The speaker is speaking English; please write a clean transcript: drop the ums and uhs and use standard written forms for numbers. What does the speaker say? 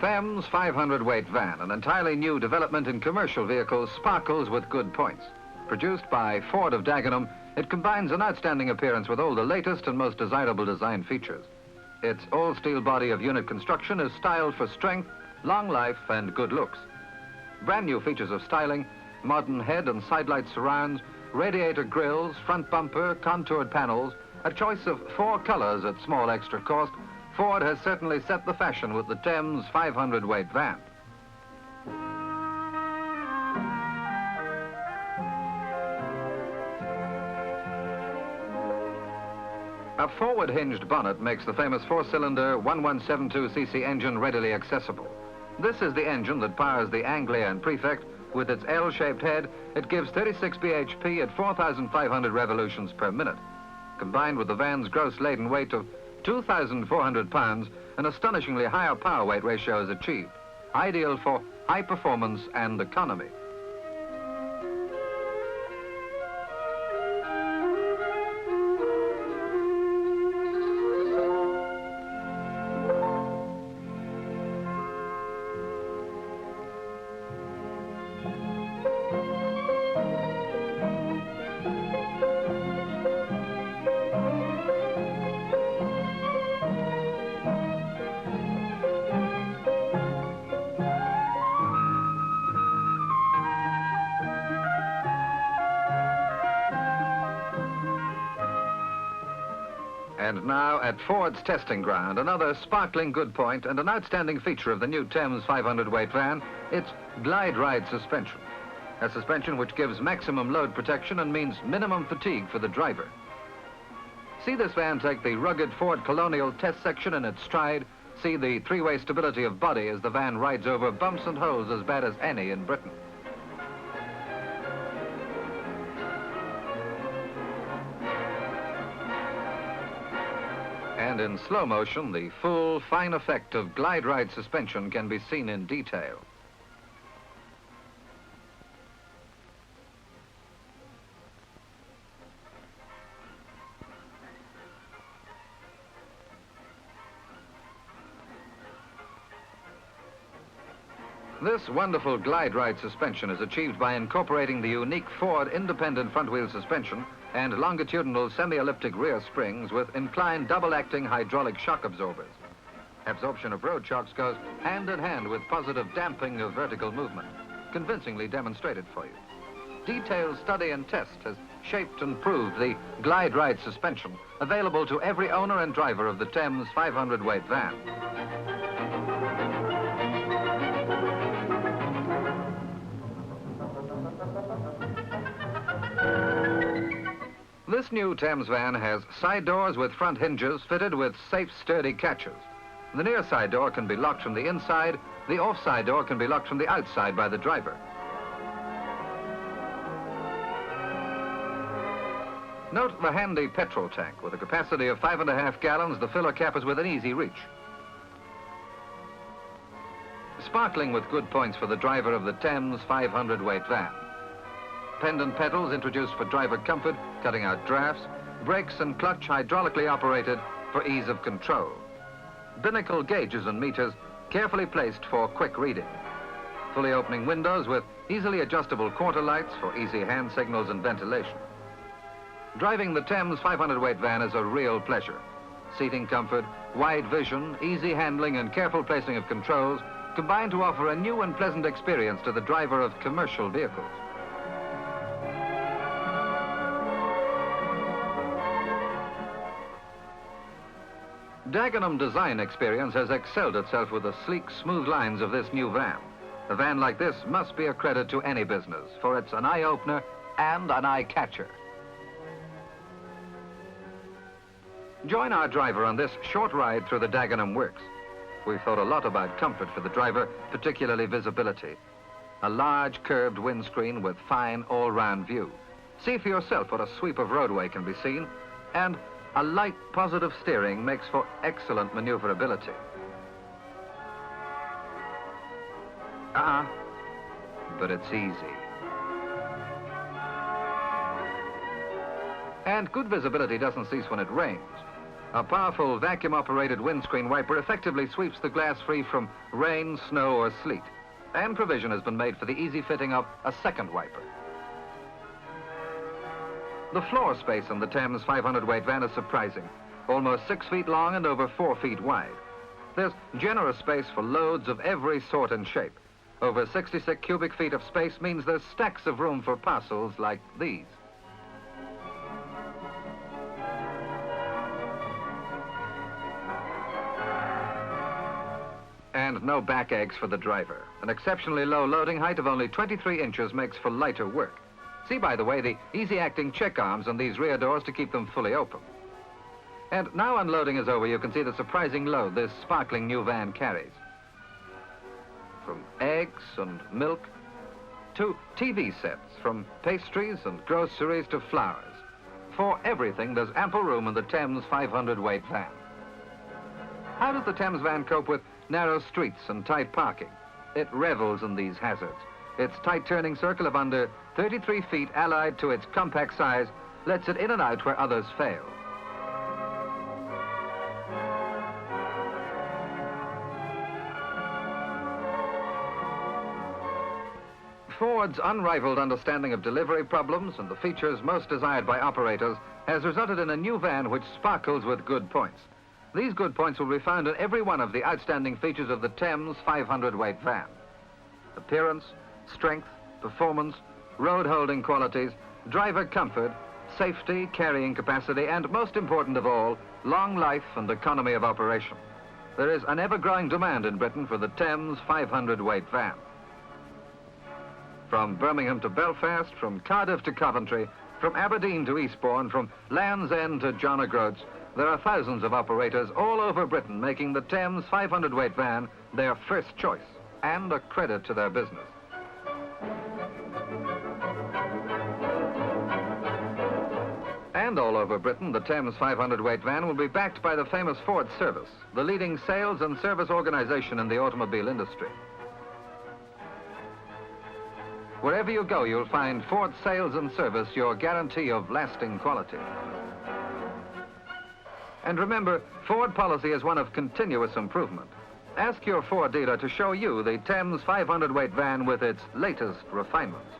Thames 500-weight van, an entirely new development in commercial vehicles, sparkles with good points. Produced by Ford of Dagenham, it combines an outstanding appearance with all the latest and most desirable design features. Its all-steel body of unit construction is styled for strength, long life, and good looks. Brand new features of styling, modern head and sidelight surrounds, radiator grills, front bumper, contoured panels, a choice of 4 colors at small extra cost. Ford has certainly set the fashion with the Thames 500-weight van. A forward-hinged bonnet makes the famous 4-cylinder 1172cc engine readily accessible. This is the engine that powers the Anglia and Prefect. With its L-shaped head, it gives 36 bhp at 4,500 revolutions per minute. Combined with the van's gross laden weight of 2,400 pounds, an astonishingly higher power weight ratio is achieved, ideal for high performance and economy. And now at Ford's testing ground, another sparkling good point and an outstanding feature of the new Thames 500-weight van, its glide ride suspension. A suspension which gives maximum load protection and means minimum fatigue for the driver. See this van take the rugged Ford Colonial test section in its stride. See the 3-way stability of body as the van rides over bumps and holes as bad as any in Britain. And in slow motion, the full, fine effect of glide ride suspension can be seen in detail. This wonderful glide ride suspension is achieved by incorporating the unique Ford independent front wheel suspension and longitudinal semi-elliptic rear springs with inclined double-acting hydraulic shock absorbers. Absorption of road shocks goes hand in hand with positive damping of vertical movement, convincingly demonstrated for you. Detailed study and test has shaped and proved the glide ride suspension, available to every owner and driver of the Thames 500-weight van. This new Thames van has side doors with front hinges fitted with safe, sturdy catches. The near side door can be locked from the inside. The off side door can be locked from the outside by the driver. Note the handy petrol tank. With a capacity of 5.5 gallons, the filler cap is within easy reach. Sparkling with good points for the driver of the Thames 500-weight van. Pendant pedals introduced for driver comfort, cutting out drafts. Brakes and clutch hydraulically operated for ease of control. Binnacle gauges and meters carefully placed for quick reading. Fully opening windows with easily adjustable quarter lights for easy hand signals and ventilation. Driving the Thames 500-weight van is a real pleasure. Seating comfort, wide vision, easy handling and careful placing of controls combine to offer a new and pleasant experience to the driver of commercial vehicles. Dagenham Design Experience has excelled itself with the sleek, smooth lines of this new van. A van like this must be a credit to any business, for it's an eye-opener and an eye-catcher. Join our driver on this short ride through the Dagenham Works. We've thought a lot about comfort for the driver, particularly visibility. A large curved windscreen with fine all-round view. See for yourself what a sweep of roadway can be seen, and a light, positive steering makes for excellent maneuverability. But it's easy. And good visibility doesn't cease when it rains. A powerful vacuum-operated windscreen wiper effectively sweeps the glass free from rain, snow, or sleet. And provision has been made for the easy fitting of a second wiper. The floor space in the Thames 500-weight van is surprising. Almost 6 feet long and over 4 feet wide. There's generous space for loads of every sort and shape. Over 66 cubic feet of space means there's stacks of room for parcels like these. And no backaches for the driver. An exceptionally low loading height of only 23 inches makes for lighter work. See, by the way, the easy-acting check arms on these rear doors to keep them fully open. And now unloading is over, you can see the surprising load this sparkling new van carries. From eggs and milk to TV sets, from pastries and groceries to flowers. For everything, there's ample room in the Thames 500-weight van. How does the Thames van cope with narrow streets and tight parking? It revels in these hazards. Its tight turning circle of under 33 feet, allied to its compact size, lets it in and out where others fail. Ford's unrivaled understanding of delivery problems and the features most desired by operators has resulted in a new van which sparkles with good points. These good points will be found in every one of the outstanding features of the Thames 500-weight van. Appearance, strength, performance, road-holding qualities, driver comfort, safety, carrying capacity, and most important of all, long life and economy of operation. There is an ever-growing demand in Britain for the Thames 500-weight van. From Birmingham to Belfast, from Cardiff to Coventry, from Aberdeen to Eastbourne, from Land's End to John O'Groats, there are thousands of operators all over Britain making the Thames 500-weight van their first choice and a credit to their business. And all over Britain, the Thames 500-weight van will be backed by the famous Ford Service, the leading sales and service organization in the automobile industry. Wherever you go, you'll find Ford Sales and Service your guarantee of lasting quality. And remember, Ford policy is one of continuous improvement. Ask your Ford dealer to show you the Thames 500-weight van with its latest refinements.